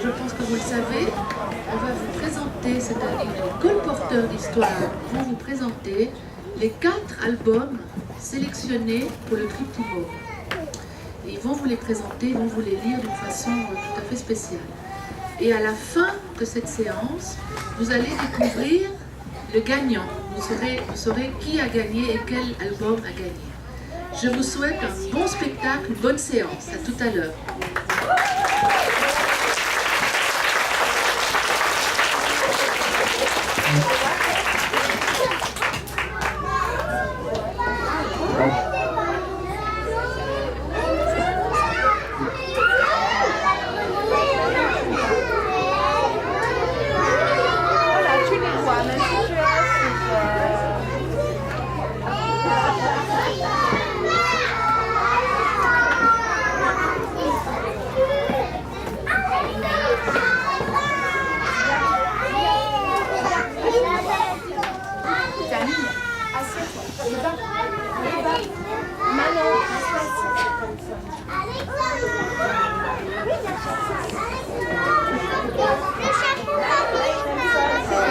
je pense que vous le savez, on va vous présenter, c'est-à-dire les colporteurs d'histoire vont vous présenter les 4 albums sélectionnés pour le Cryptimo. Et ils vont vous les présenter, ils vont vous les lire d'une façon tout à fait spéciale. Et à la fin de cette séance, vous allez découvrir le gagnant. Vous saurez qui a gagné et quel album a gagné. Je vous souhaite un bon spectacle, une bonne séance. À tout à l'heure.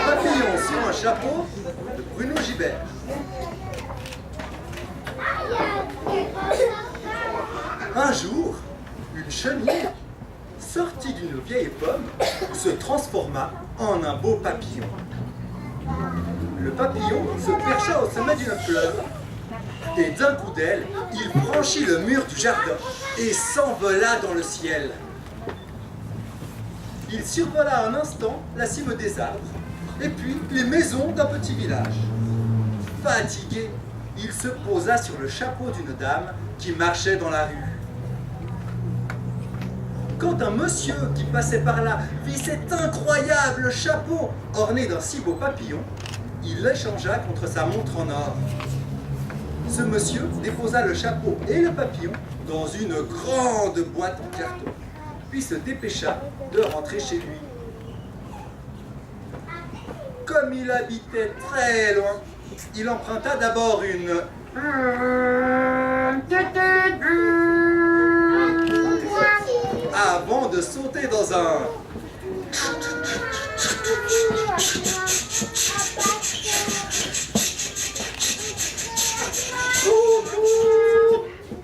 Papillon sur un chapeau de Bruno Gibert. Un jour, une chenille, sortie d'une vieille pomme, se transforma en un beau papillon. Le papillon se percha au sommet d'une fleur, et d'un coup d'aile, il franchit le mur du jardin et s'envola dans le ciel. Il survola un instant la cime des arbres, et puis les maisons d'un petit village. Fatigué, il se posa sur le chapeau d'une dame qui marchait dans la rue. Quand un monsieur qui passait par là vit cet incroyable chapeau orné d'un si beau papillon, il l'échangea contre sa montre en or. Ce monsieur déposa le chapeau et le papillon dans une grande boîte en carton, puis se dépêcha de rentrer chez lui. Comme il habitait très loin, il emprunta d'abord une avant de sauter dans un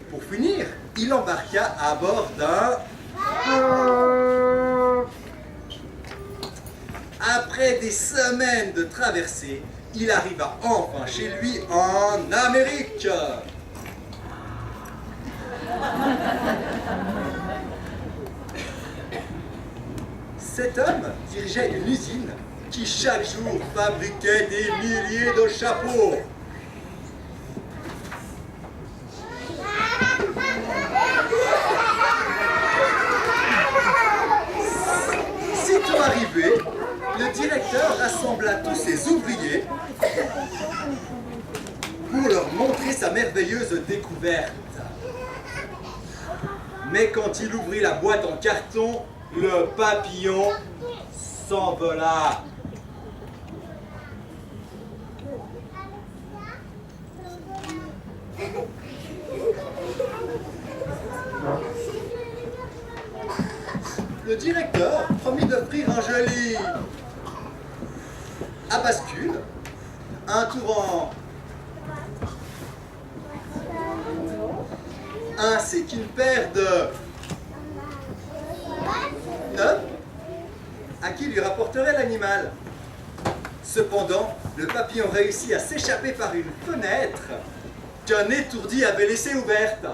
pour finir, il embarqua à bord d'un Après des semaines de traversée, il arriva enfin chez lui en Amérique. Cet homme dirigeait une usine qui chaque jour fabriquait des milliers de chapeaux. Sitôt arrivé, le directeur rassembla tous ses ouvriers pour leur montrer sa merveilleuse découverte. Mais quand il ouvrit la boîte en carton, le papillon s'envola. Le directeur promit d'offrir un joli à bascule, un tour ainsi qu'une paire de notes à qui lui rapporterait l'animal. Cependant, le papillon réussit à s'échapper par une fenêtre qu'un étourdi avait laissée ouverte.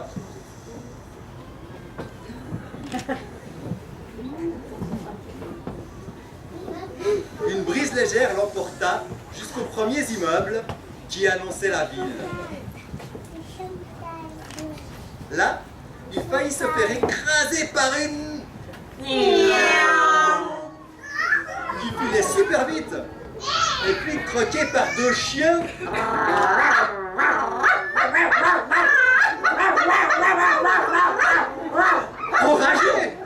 Une brise légère l'emporta jusqu'aux premiers immeubles qui annonçaient la ville. Là, il faillit se faire écraser par une qui filait super vite et puis croqué par 2 chiens enragés.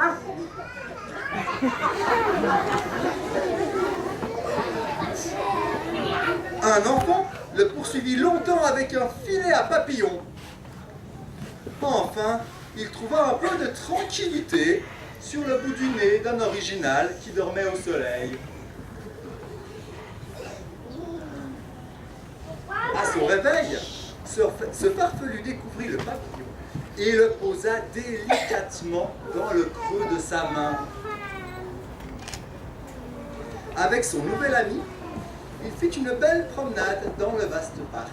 Un enfant le poursuivit longtemps avec un filet à papillons. Enfin, il trouva un peu de tranquillité sur le bout du nez d'un original qui dormait au soleil. À son réveil, ce farfelu découvrit le papillon et le posa délicatement dans le creux de sa main. Avec son nouvel ami, il fit une belle promenade dans le vaste parc.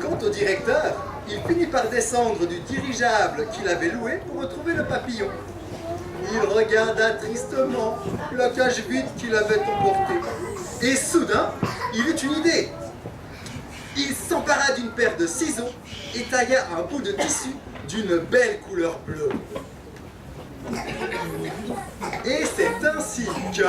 Quant au directeur, il finit par descendre du dirigeable qu'il avait loué pour retrouver le papillon. Il regarda tristement la cage vide qu'il avait emportée. Et soudain, il eut une idée. Il s'empara d'une paire de ciseaux et tailla un bout de tissu d'une belle couleur bleue. Et c'est ainsi que...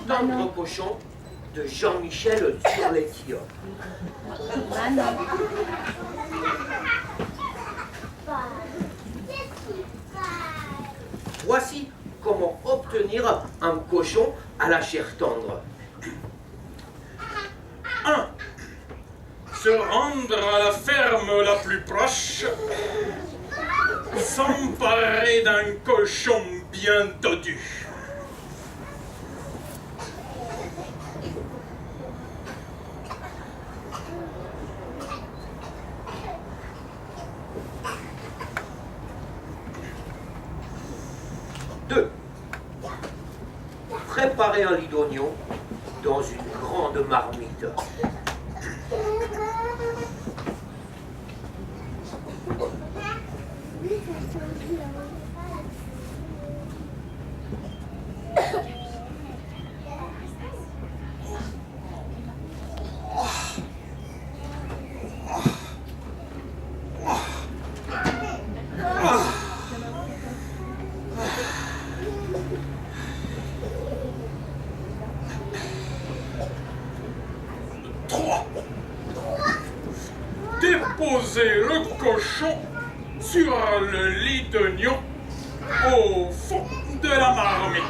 Tendre cochon de Jean-Michel sur les tillons. Voici comment obtenir un cochon à la chair tendre. 1. Se rendre à la ferme la plus proche, s'emparer d'un cochon bien dodu. 2. Préparer un lit d'oignon dans une grande marmite. 3. Déposer le cochon sur le lit d'oignon au fond de la marmite.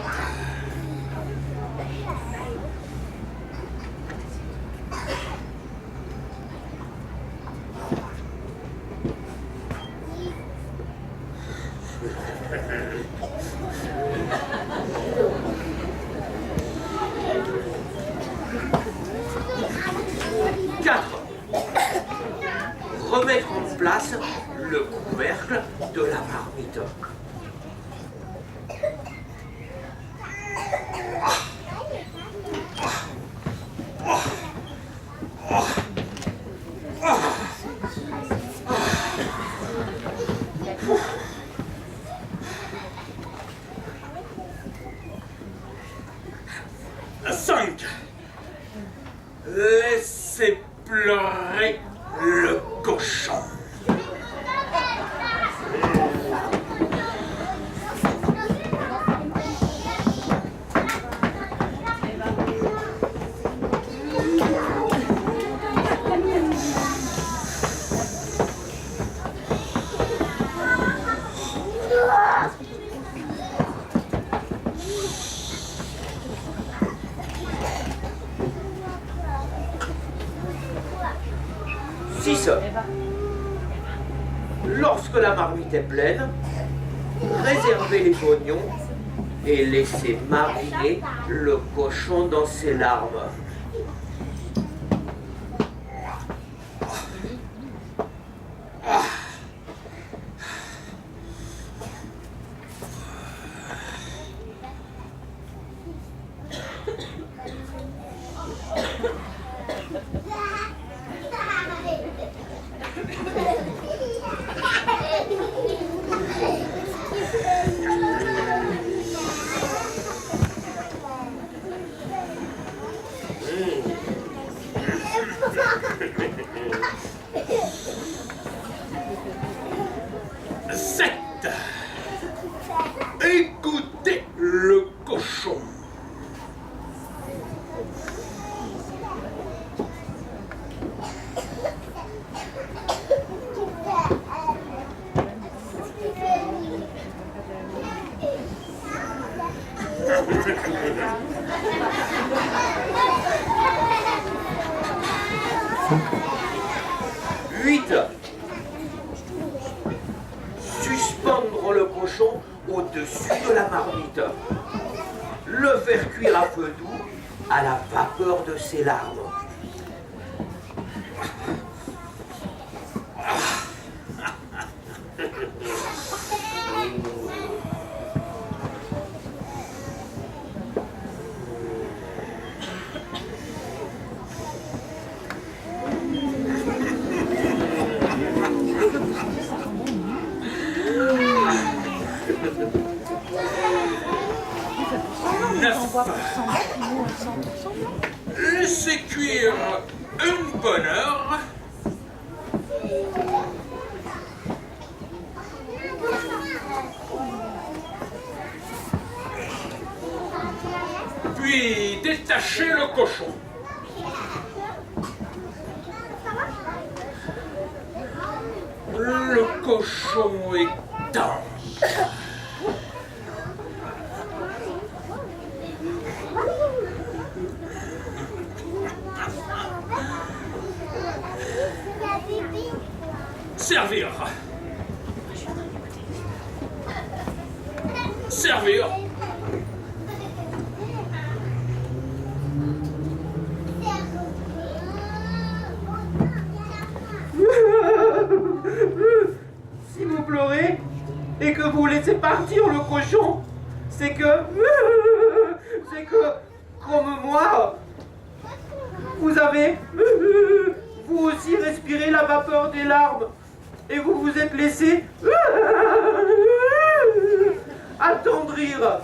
4. Remettre en place le couvercle de la marmite. 5. Laissez pleurer le cochon. 6. 6. Lorsque la marmite est pleine, réservez les oignons et laissez mariner le cochon dans ses larmes. 7. Écoutez le cochon. 8. Suspendre le cochon au-dessus de la marmite. Le faire cuire à feu doux à la vapeur de ses larmes. 9. Laissez cuire une bonne heure. Puis détachez le cochon. Le cochon est dense. Servir. Servir. Si vous pleurez et que vous laissez partir le cochon, c'est que, comme moi, vous avez, vous aussi respiré la vapeur des larmes et vous vous êtes laissé attendrir.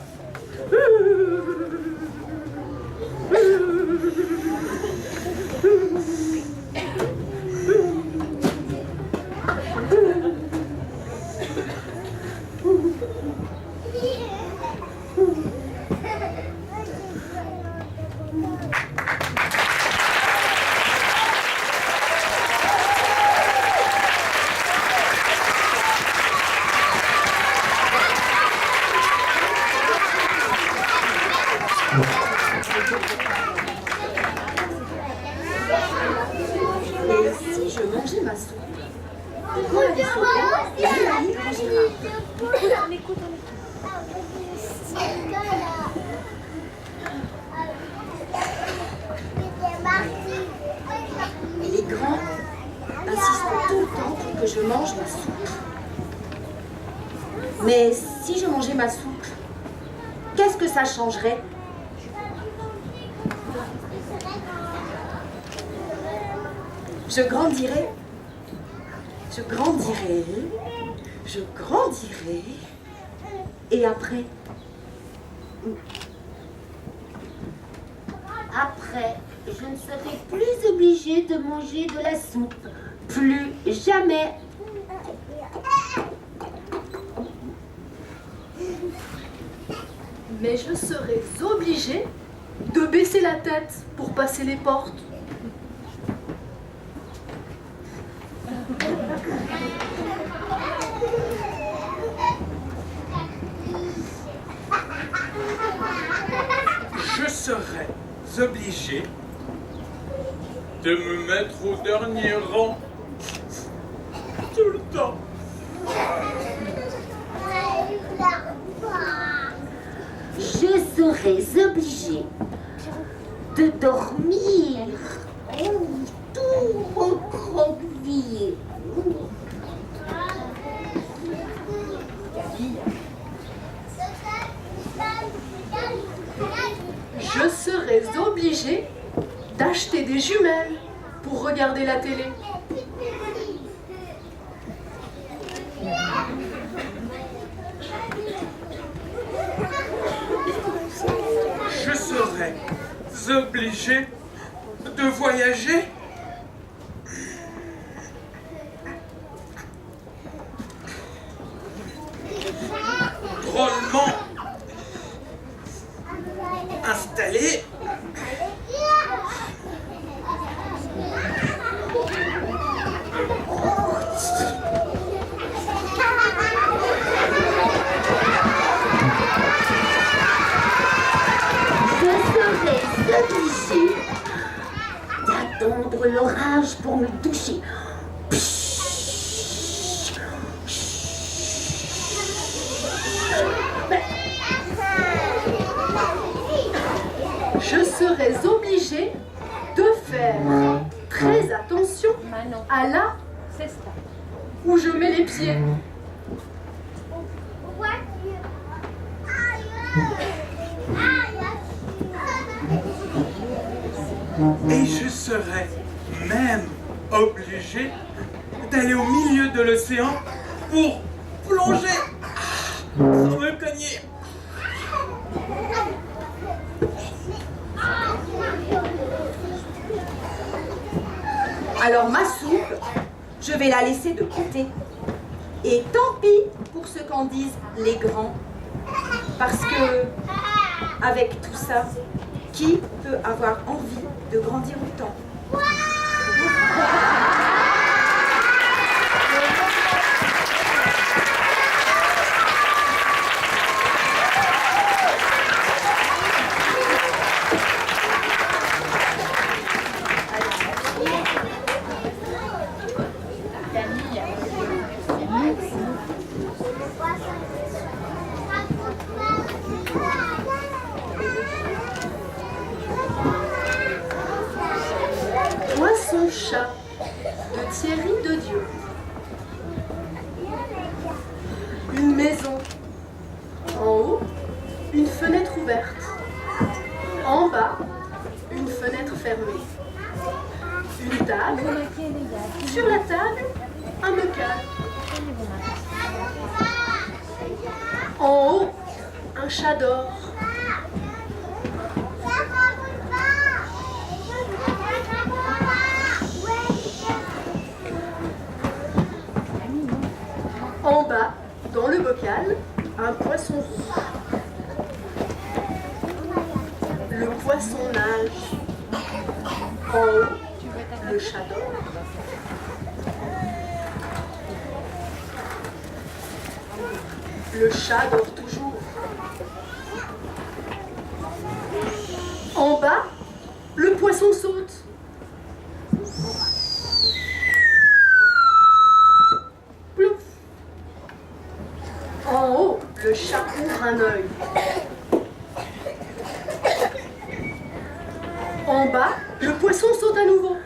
Et si je mangeais ma soupe? Pourquoi elle est sauvée et Mélanie mangira? On écoute. Et les grands insistent tout le temps pour que je mange ma soupe. Mais si je mangeais ma soupe, qu'est-ce que ça changerait? Je grandirai, je grandirai, je grandirai, et après? Après, je ne serai plus obligée de manger de la soupe. Plus jamais. Mais je serais obligée de baisser la tête pour passer les portes. Je serais obligé de me mettre au dernier rang. Tout le temps. Je serais obligée de dormir tout recroquevillé. Je serais obligée d'acheter des jumelles pour regarder la télé. Je serais obligé de voyager. Drôlement installé. Obligée d'attendre l'orage pour me toucher. Je serais obligée de faire très attention à là où je mets les pieds. Et je serais même obligé d'aller au milieu de l'océan pour plonger sans me cogner. Alors ma soupe, je vais la laisser de côté. Et tant pis pour ce qu'en disent les grands. Parce que, avec tout ça, qui peut avoir envie de grandir autant? Poisson-chat de Thierry Dedieu. Une maison. En haut, une fenêtre ouverte. En bas, une fenêtre fermée. Une table. Sur la table, un bocal. En haut, un chat d'or. En bas, dans le bocal, un poisson rouge. Le poisson nage. En haut, le chat d'or. Le chat dort toujours. En bas, le poisson saute. Plouf. En haut, le chat ouvre un œil. En bas, le poisson saute à nouveau.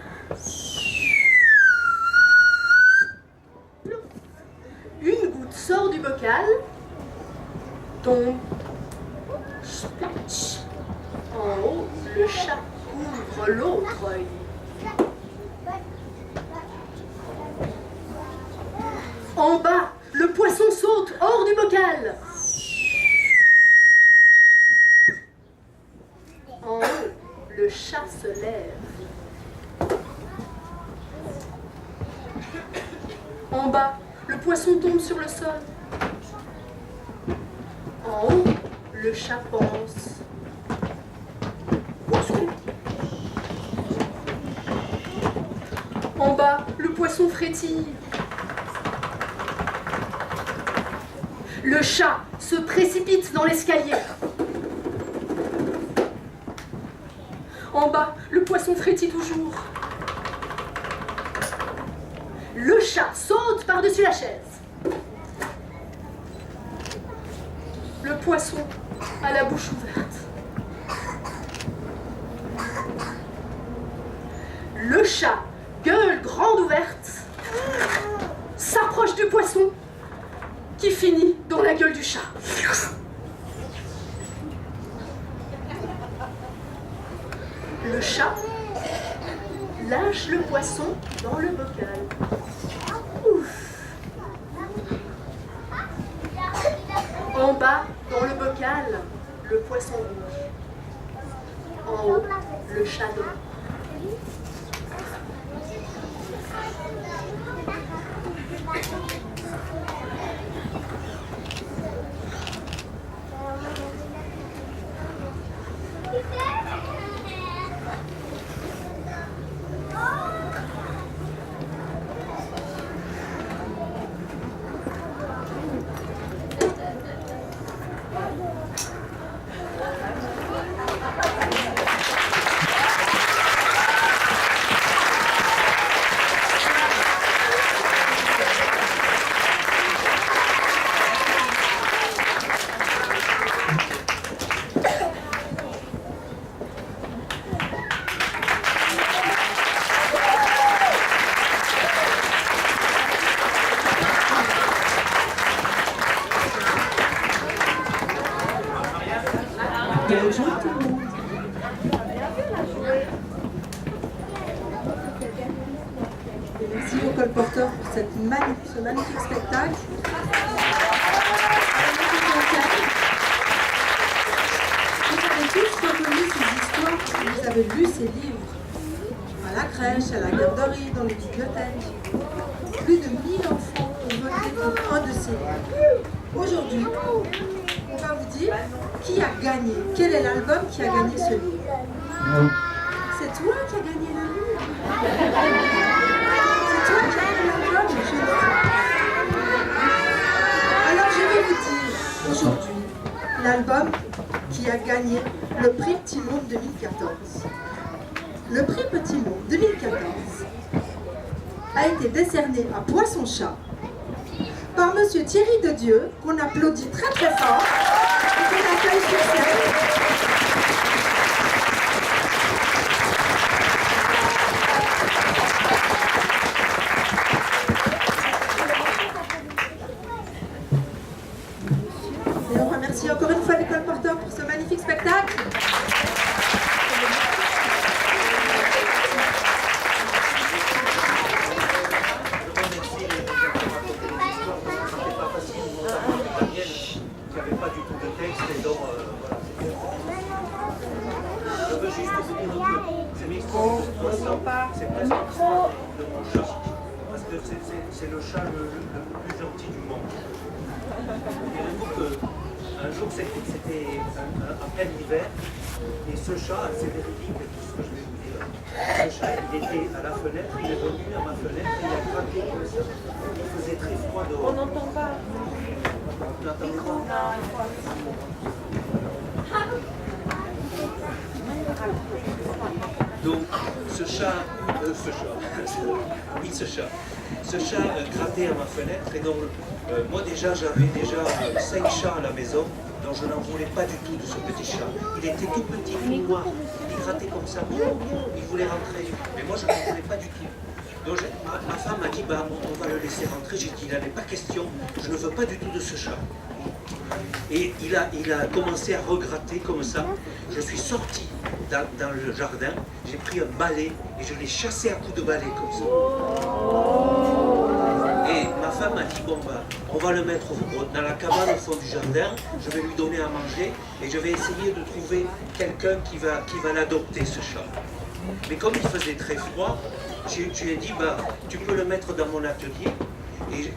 Plouf. Une goutte sort du bocal, tombe. Splash. En haut, le chat ouvre l'autre œil. En bas, le poisson saute hors du bocal. En haut, le chat se lève. En bas, le poisson tombe sur le sol. En haut, le chat pense. Poisson. En bas, le poisson frétille. Le chat se précipite dans l'escalier. En bas, le poisson frétille toujours. Le chat saute par-dessus la chaise. Le poisson a la bouche ouverte. Le chat, gueule grande ouverte, s'approche du poisson qui finit dans la gueule du chat. Le chat lâche le poisson dans le bocal. Ouf. En bas, dans le bocal, le poisson rouge. En haut, le chat dort. Bonjour tout le monde. Et merci aux colporteurs pour ce magnifique spectacle. Vous avez tous reconnu ces histoires, vous avez lu ces livres. À la crèche, à la garderie, dans les bibliothèques. Plus de 1000 enfants ont voté pour un de ces livres. Aujourd'hui, on va vous dire qui a gagné. Quel est l'album qui a gagné ce livre? C'est toi qui as gagné le livre. C'est toi qui as gagné l'album, je le sais. Alors je vais vous dire aujourd'hui l'album qui a gagné le prix Petit Monde 2014. Le prix Petit Monde 2014 a été décerné à Poisson-Chat par Monsieur Thierry de Dieu, qu'on applaudit très très fort et qu'on accueille sur scène. Et on remercie encore une fois les colporteurs pour ce magnifique spectacle. C'est presque l'histoire de mon chat, parce que c'est le chat le plus gentil du monde. Un jour, c'était en plein hiver, et ce chat, c'est véridique tout ce que je vais vous dire. Ce chat, il était à la fenêtre, il est venu à ma fenêtre, et il a craqué comme ça. Il faisait très froid dehors. On n'entend pas. On n'entend pas. Donc, ce chat grattait à ma fenêtre, et donc moi j'avais déjà 5 chats à la maison, donc je n'en voulais pas du tout de ce petit chat. Il était tout petit, tout noir, il grattait comme ça, il voulait rentrer, mais moi je n'en voulais pas du tout. Donc ma femme m'a dit, bah, on va le laisser rentrer. J'ai dit, il n'avait pas question, je ne veux pas du tout de ce chat. Et il a commencé à regratter comme ça. Je suis sorti dans le jardin, j'ai pris un balai et je l'ai chassé à coups de balai comme ça. Et ma femme m'a dit, bon bah, on va le mettre dans la cabane au fond du jardin, je vais lui donner à manger et je vais essayer de trouver quelqu'un qui va l'adopter, ce chat. Mais comme il faisait très froid, je lui ai dit, bah, tu peux le mettre dans mon atelier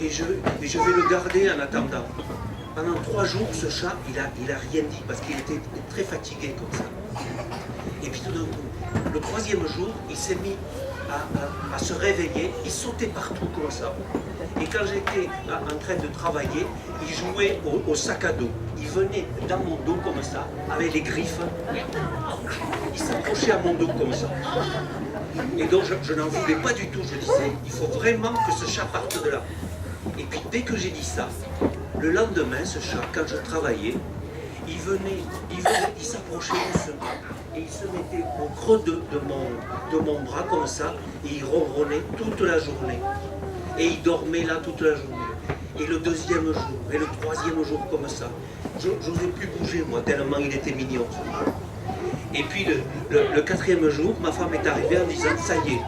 et je vais le garder en attendant. Pendant 3 jours, ce chat, il a rien dit parce qu'il était très fatigué comme ça. Et puis tout d'un coup, le 3e jour, il s'est mis à se réveiller, il sautait partout comme ça. Et quand j'étais en train de travailler, il jouait au sac à dos. Il venait dans mon dos comme ça, avec les griffes. Il s'approchait à mon dos comme ça. Et donc je n'en voulais pas du tout. Je disais, il faut vraiment que ce chat parte de là. Et puis dès que j'ai dit ça, le lendemain, ce chat, quand je travaillais, il s'approchait doucement et il se mettait au creux de mon bras comme ça et il ronronnait toute la journée. Et il dormait là toute la journée. Et le deuxième jour, et le troisième jour comme ça. Je n'osais plus bouger moi, tellement il était mignon ce chat. Et puis le quatrième jour, ma femme est arrivée en disant, ça y est,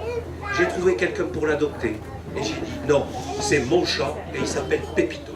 j'ai trouvé quelqu'un pour l'adopter. Et j'ai dit, non, c'est mon chat et il s'appelle Pépito.